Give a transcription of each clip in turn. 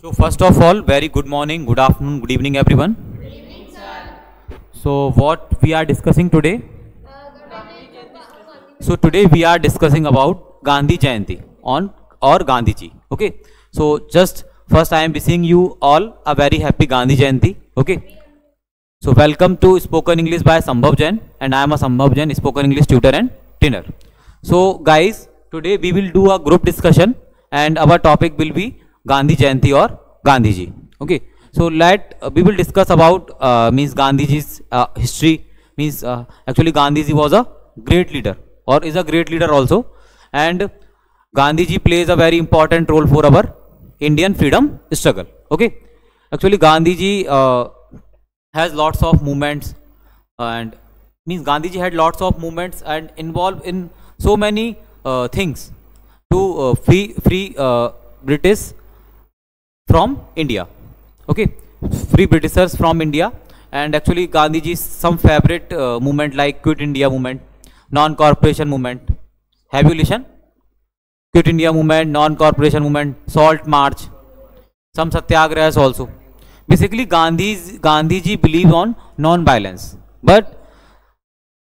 So first of all, very good morning, good afternoon, good evening, everyone. So what we are discussing today? So today we are discussing about Gandhi Jayanti on or Gandhi Ji. Okay. So just first I am wishing you all a very happy Gandhi Jayanti. Okay. So welcome to Spoken English by Sambhav Jain, and I am a Sambhav Jain, spoken English tutor and trainer. So guys, today we will do a group discussion, and our topic will be Gandhi Jayanti or Gandhi Ji. Okay. So we will discuss about means Gandhi Ji's history. Means actually Gandhi Ji was a great leader or is a great leader also, and Gandhi Ji plays a very important role for our Indian freedom struggle. Okay. Actually Gandhi Ji has lots of movements, and means Gandhiji had lots of movements and involved in so many things to free British from India. Okay, free Britishers from India. And actually Gandhiji's some favorite movement like Quit India movement, non-corporation movement. Have you listened? Quit India movement, non-corporation movement, Salt March, some satyagrahas also. Basically Gandhiji believed on non-violence, but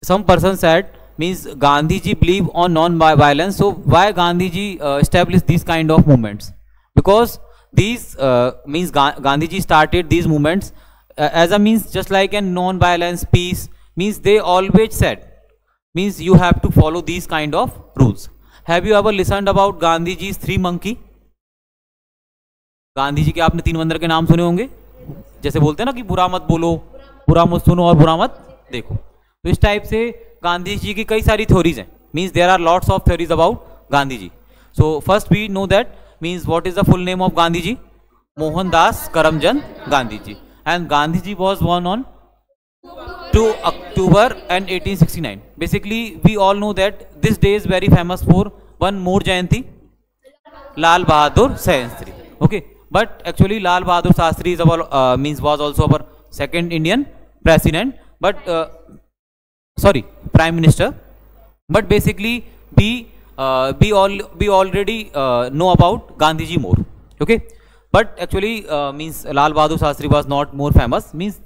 some person said means Gandhiji believed on non-violence, so why Gandhiji established these kind of movements? Because these means Gandhiji started these movements as a means just like a non-violence, peace, means they always said means you have to follow these kind of rules. Have you ever listened about Gandhiji's three monkey? Gandhi ji के आपने तीन बंदर के नाम सुने होंगे, जैसे बोलते हैं ना कि बुरा मत बोलो, बुरा मत सुनो और बुरा मत देखो. तो इस टाइप से गांधी जी की कई सारी थ्योरीज हैं. Means there are lots of theories about Gandhi ji. So first we know that means what is the full name of Gandhi ji? Mohandas Karamchand Gandhi ji. And Gandhi ji was born on 2 October and 1869. Basically we all know that this day is very famous for one more Jayanti, Lal Bahadur Shastri. Okay. But actually Lal Bahadur Shastri is our means was also our second Indian president, but sorry, prime minister. But basically we already know about Gandhiji more. Okay. But actually means Lal Bahadur Shastri was not more famous. Means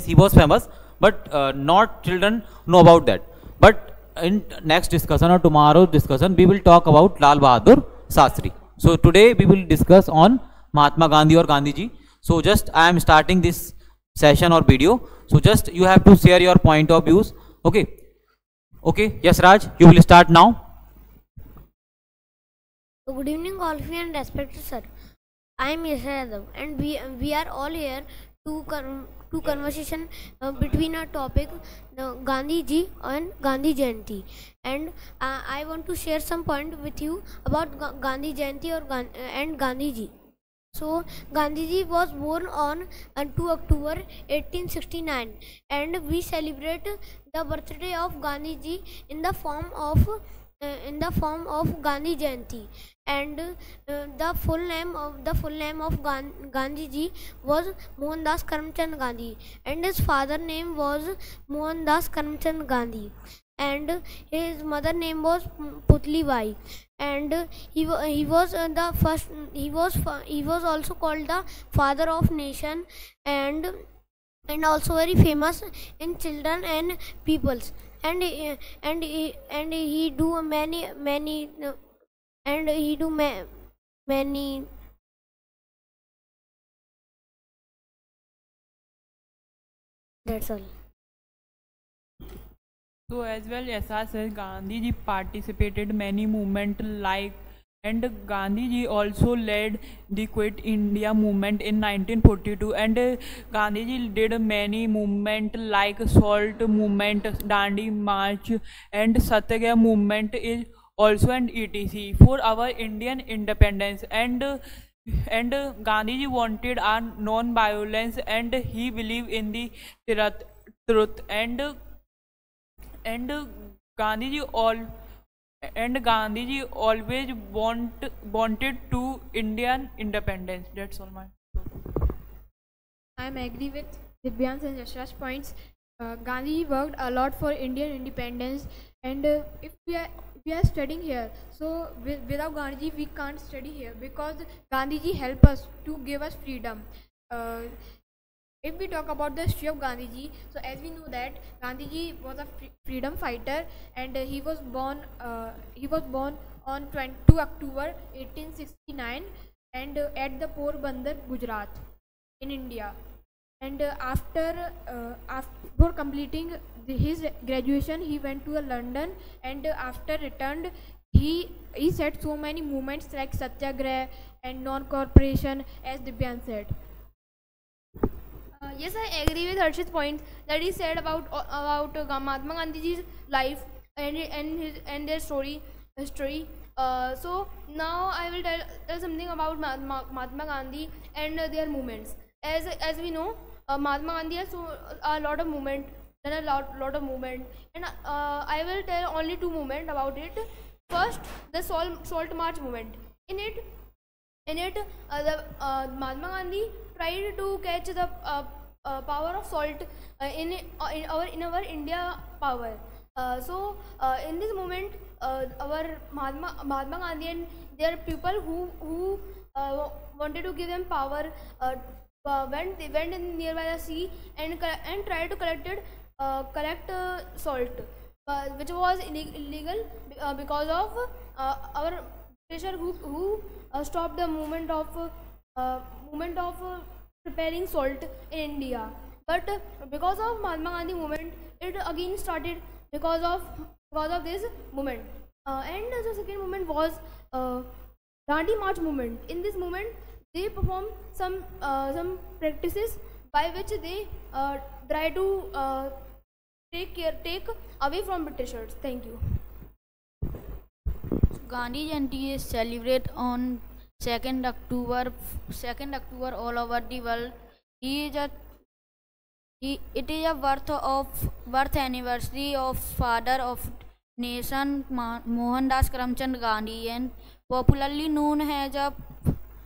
he was famous, but not children know about that. But in next discussion or tomorrow's discussion we will talk about Lal Bahadur Shastri. So today we will discuss on Mahatma Gandhi or Gandhi Ji. So just I am starting this session or video. So just you have to share your point of views. Okay. Okay. Yes, Raj, you will start now. Good evening, all of you and respected sir. I am Yasir Yadav, and we are all here to conversation between our topic Gandhi Ji and Gandhi Jayanti, and I want to share some point with you about Gandhi Jayanti and Gandhi Ji. So Gandhi Ji was born on 2 October 1869, and we celebrate the birthday of Gandhi Ji in the form of Gandhi Jayanti. And the full name of Gandhi Ji was Mohandas Karamchand Gandhi, and his father name was Mohandas Karamchand Gandhi, and his mother name was Putli Bai, and he was also called the father of nation, and also very famous in children and peoples, and he do many that's all. So as well, Yasa says Gandhiji participated many movement like, and Gandhiji also led the Quit India movement in 1942, and Gandhiji did many movement like Salt movement, Dandi March, and Satyagraha movement is also and etc. for our Indian independence. And Gandhiji wanted a non-violence, and he believed in the truth, and Gandhiji always wanted to Indian independence. That's all my. I am agree with Divyan's and Yashraj points. Gandhi worked a lot for Indian independence, and if we are studying here, so without Gandhiji we can't study here, because Gandhiji helped us to give us freedom. Uh, if we talk about the history of Gandhiji, so as we know that Gandhiji was a freedom fighter, and he was born on 22 October 1869, and at the Porbandar, Gujarat, in India. And after completing his graduation, he went to London, and after returned, he said so many movements like Satyagraha and non-cooperation, as Dibyan said. Yes, I agree with Harshit's point that he said about Mahatma Gandhi's life and their history. So now I will tell something about Mahatma Gandhi and their movements. As we know, Mahatma Gandhi has a lot of movement, done a lot of movement, and I will tell only two movement about it. First, the Salt March movement. In it, Mahatma Gandhi tried to catch the power of salt in our India power. So in this moment, our Mahatma Gandhi and their people who wanted to give them power went in nearby the sea and tried to collect salt, which was illegal because of our British who stopped the movement of preparing salt in India. But because of Mahatma Gandhi movement, it again started because of this movement. And the second movement was Dandi March movement. In this movement, they perform some practices by which they try to take away from Britishers. Thank you. Gandhi Jayanti is celebrated on 2nd October all over the world. It is a birth anniversary of father of nation Mohandas Karamchand Gandhi, and popularly known as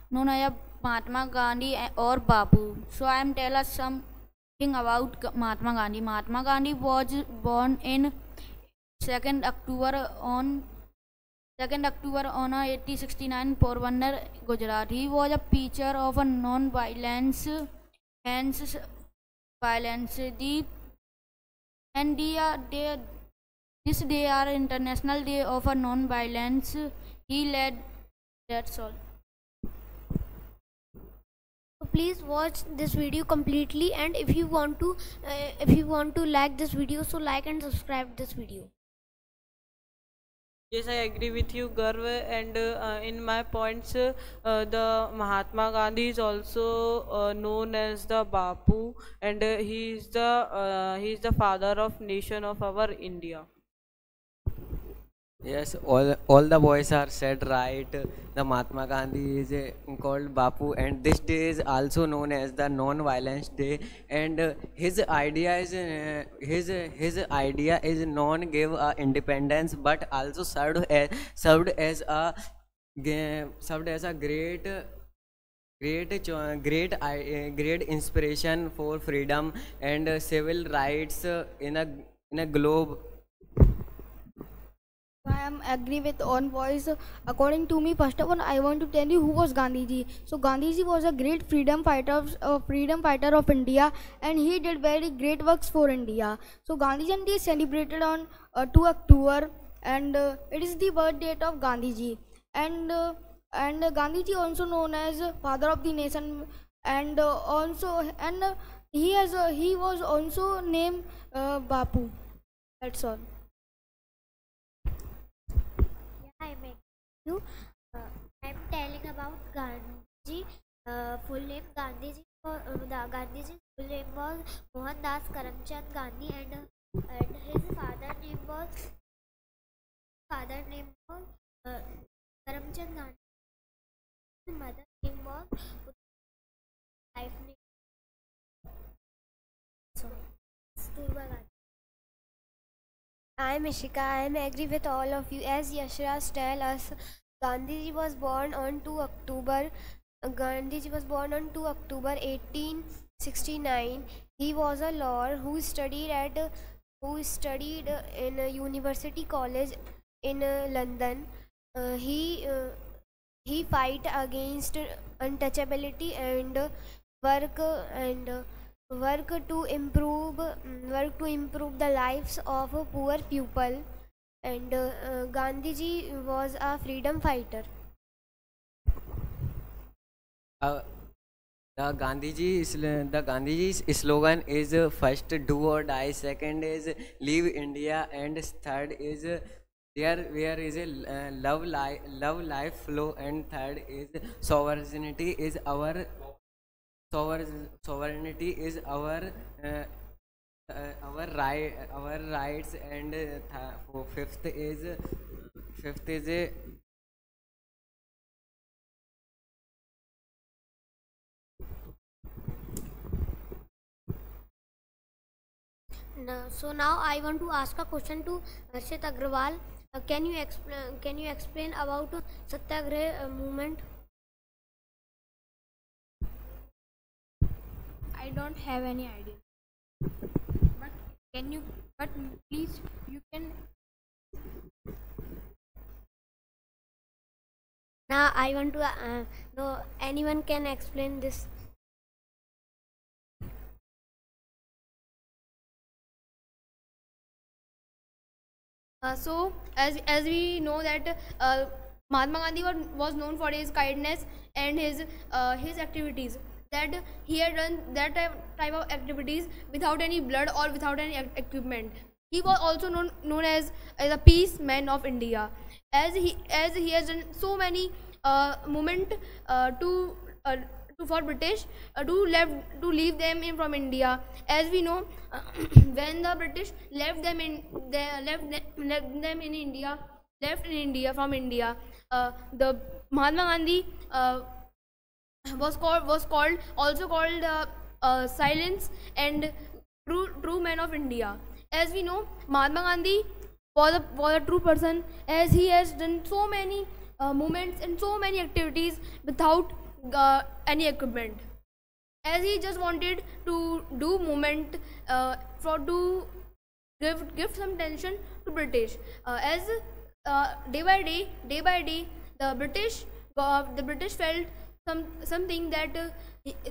Mahatma Gandhi or Bapu. So I am tell us something about Mahatma Gandhi. Mahatma Gandhi was born in 2nd October on 1869 Porbandar, Gujarat. He was a preacher of a non-violence, hence violence. This day are International Day of a Non-Violence. He led. That's all. Please watch this video completely, and if you want to like this video, so like and subscribe this video. Yes, I agree with you, Garv, and in my points, the Mahatma Gandhi is also known as the Bapu, and he is the father of nation of our India. Yes, all the boys are said right. The Mahatma Gandhi is called Bapu, and this day is also known as the Non-Violence Day. And his idea is non-give independence, but also served as a great inspiration for freedom and civil rights in a globe. I am agree with on voice. According to me, first of all, I want to tell you who was Gandhiji. So Gandhiji was a great freedom fighter of India, and he did very great works for India. So Gandhi Jayanti is celebrated on 2 October, and it is the birth date of Gandhiji. And Gandhiji also known as father of the nation, and he was also named Bapu. That's all. I'm telling about Gandhiji. Full name Gandhiji's full name was Mohandas Karamchand Gandhi, and his father name was Karamchand Gandhi. His mother name was life name. Kasturba Gandhi. I am Ishika. I am agree with all of you. As Yashraj tell us, Gandhiji was born on 2 October. 1869. He was a lawyer who studied in a university college in London. He fight against untouchability and work and work to improve the lives of poor people. And Gandhiji was a freedom fighter. Uh, the Gandhiji's slogan is first do or die, second is leave India, and third is there where is a love life flow, and third is sovereignty is our sovereignty is uh, our rights, and fifth is So now I want to ask a question to Harshit Agrawal. Can you explain about Satyagrah movement? I don't have any idea. But can you? But please, you can. Now I want to know anyone can explain this. So as we know that Mahatma Gandhi was known for his kindness and his activities, that he had done that type of activities without any blood or without any equipment. He was also known as a peace man of India, as he has done so many movement to for British to leave them in from India. As we know, when the British left them in India, from India, the Mahatma Gandhi was called silence and true man of India. As we know, Mahatma Gandhi was a true person, as he has done so many movements and so many activities without any equipment, as he just wanted to do movement to give some tension to British. As day by day, the British felt something that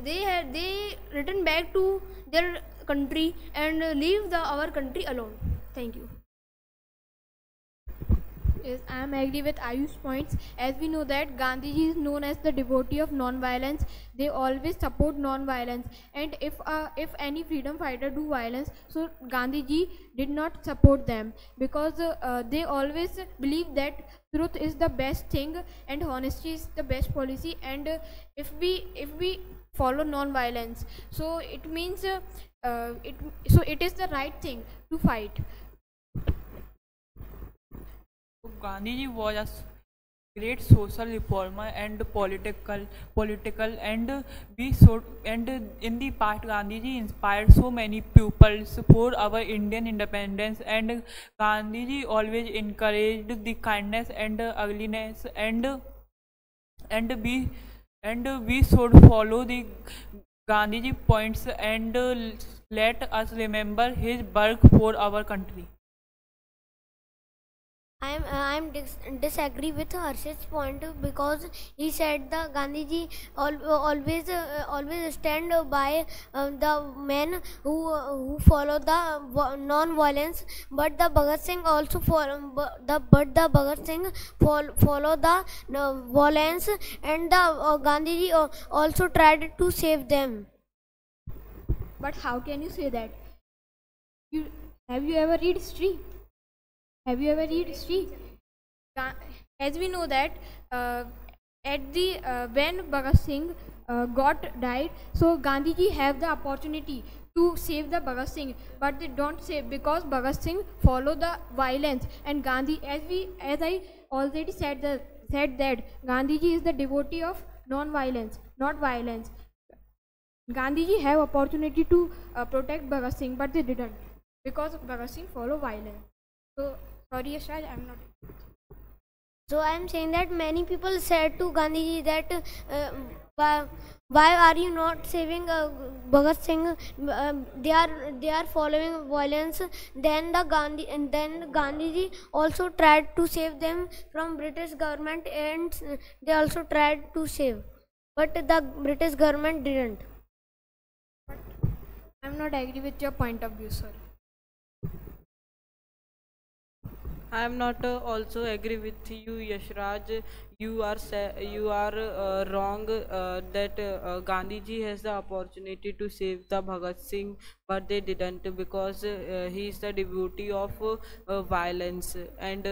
they return back to their country and leave our country alone. Thank you. Yes, I am agree with Ayush's points. As we know that Gandhiji is known as the devotee of non-violence. They always support non-violence, and if any freedom fighter do violence, so Gandhiji did not support them, because they always believe that truth is the best thing and honesty is the best policy. And if we follow non-violence, so it means it is the right thing to fight. Gandhiji was a great social reformer and political, and in the past Gandhiji inspired so many pupils for our Indian independence, and Gandhiji always encouraged the kindness and ugliness, and we should follow the Gandhiji points, and let us remember his work for our country. Disagree with Harshit's point, because he said the Gandhiji always stand by the men who follow the non-violence, but the Bhagat Singh also follow the violence, and the Gandhiji also tried to save them. But how can you say that? Have you ever read history? Have you ever read history? As we know that when Bhagat Singh died, so Gandhiji have the opportunity to save the Bhagat Singh, but they don't save, because Bhagat Singh follow the violence. And Gandhi, as I already said that Gandhiji is the devotee of non-violence, not violence. Gandhiji have opportunity to protect Bhagat Singh, but they didn't, because Bhagat Singh follow violence. So sorry, Yashraj, I'm not. So I am saying that many people said to Gandhiji that why are you not saving Bhagat Singh? They are following violence. Then Gandhiji also tried to save them from British government, and they also tried to save, but the British government didn't. I'm not agree with your point of view, sir. I am not also agree with you, Yashraj. You are wrong that Gandhiji has the opportunity to save the Bhagat Singh, but they didn't, because he is the devotee of violence. And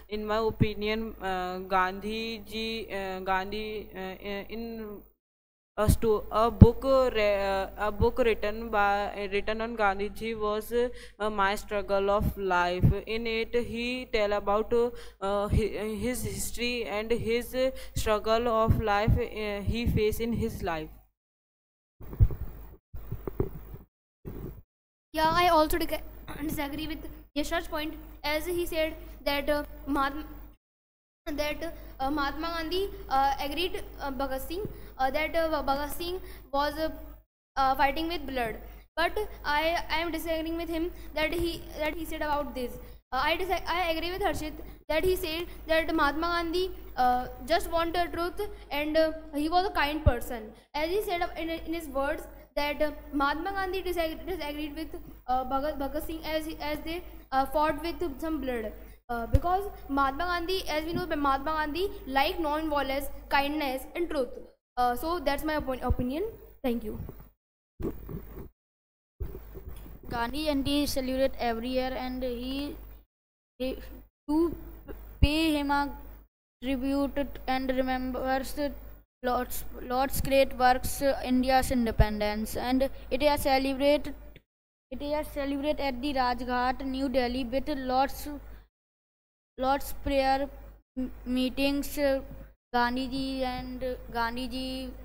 in my opinion, Gandhi in a book written on Gandhiji was My Struggle of Life. In it, he tell about his history and his struggle of life he faced in his life. Yeah, I also disagree with Yashraj's point, as he said that Mahatma Gandhi agreed Bhagat Singh that Bhagat Singh was fighting with blood. But I am disagreeing with him that he said about this. I agree with Harshit that he said that Mahatma Gandhi just wanted truth, and he was a kind person. As he said in his words that Mahatma Gandhi disagreed with Bhagat Singh as they fought with some blood. Because Mahatma Gandhi, as we know, Mahatma Gandhi liked non-violence, kindness, and truth. So that's my opinion. Thank you. Gandhi Jayanti is celebrated every year, and he to pay him a tribute and remembers Lord's great works, India's independence, and it is celebrated at the Rajghat, New Delhi, with Lord's prayer meetings. Gandhiji,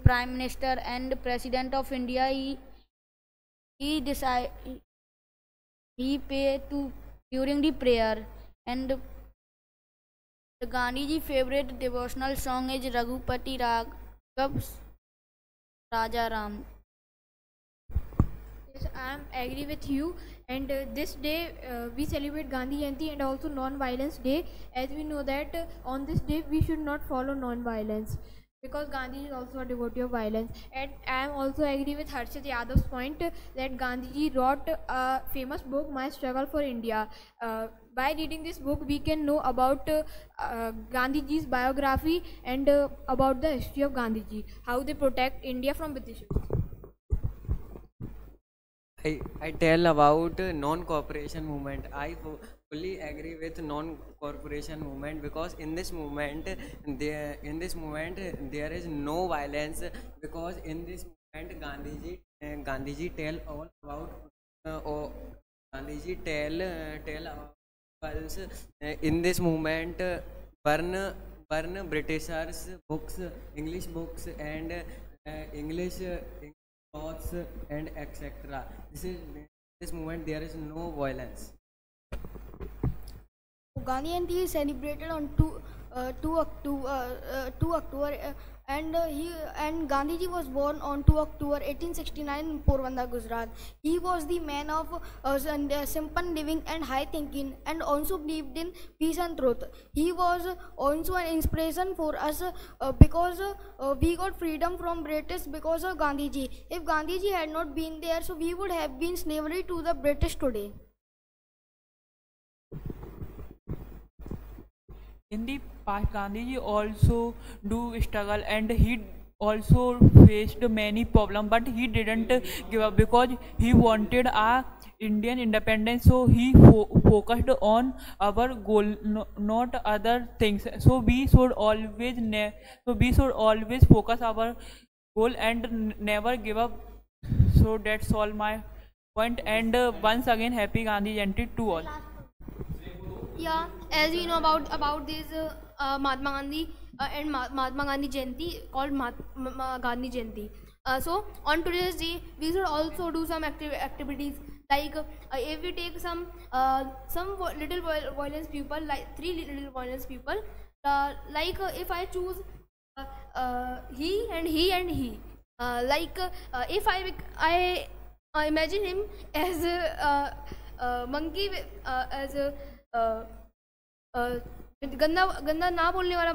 Prime Minister and President of India, he pay to during the prayer. And the Gandhiji favorite devotional song is Raghupati Raghav's Raja Ram. Yes, I am agree with you. And this day we celebrate Gandhi Jayanti and also non-violence day, as we know that on this day we should not follow non-violence, because Gandhi is also a devotee of violence. And I am also agree with Harshit Yadav's point that Gandhiji wrote a famous book, My Struggle for India. By reading this book, we can know about Gandhiji's biography and about the history of Gandhiji, how they protect India from Britishers. I tell about non-cooperation movement. I fully agree with non-cooperation movement, because in this movement there is no violence, because in this movement Gandhiji tell all about Gandhiji tell about us, in this movement burn Britishers books, English books, and English thoughts, and etc. This movement there is no violence. Gandhi Jayanti is celebrated on 2 October, and Gandhiji was born on 2 October 1869 in Porbandar, Gujarat. He was the man of simple living and high thinking, and also believed in peace and truth. He was also an inspiration for us, because we got freedom from British because of Gandhiji. If Gandhiji had not been there, so we would have been slavery to the British today. In the past, Gandhiji also do struggle, and he also faced many problems, but he didn't give up, because he wanted our Indian independence. So he focused on our goal, not other things. So we should always focus our goal and never give up. So that's all my point. And once again, happy Gandhi Jayanti to all. Yeah, as we know about this Mahatma Gandhi and Mahatma Gandhi Jayanti, called Gandhi Jayanti. So on today's day, we should also do some activities, like if we take some little violence people, like 3 little violence people, like if I choose he and he and he. If I imagine him as a monkey, as a गंदा ना बोलने वाला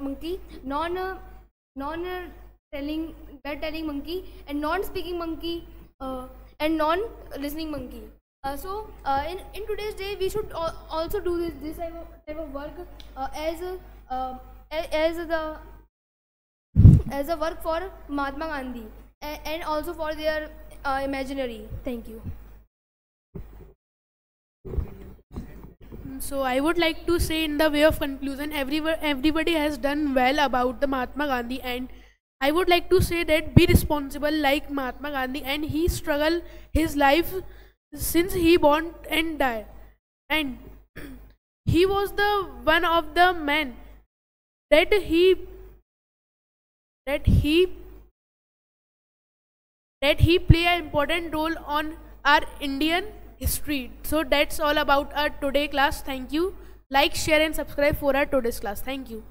monkey, non telling bad telling monkey, and non speaking monkey, and non listening monkey. In today's day we should also do this type of work as a work for Mahatma Gandhi, and also for their imaginary. Thank you. So I would like to say, in the way of conclusion, everybody has done well about the Mahatma Gandhi, and I would like to say that be responsible like Mahatma Gandhi, and he struggled his life since he born and died, and he was the one of the men that he play an important role on our Indian history. So that's all about our today class. Thank you. Like, share and subscribe for our today's class. Thank you.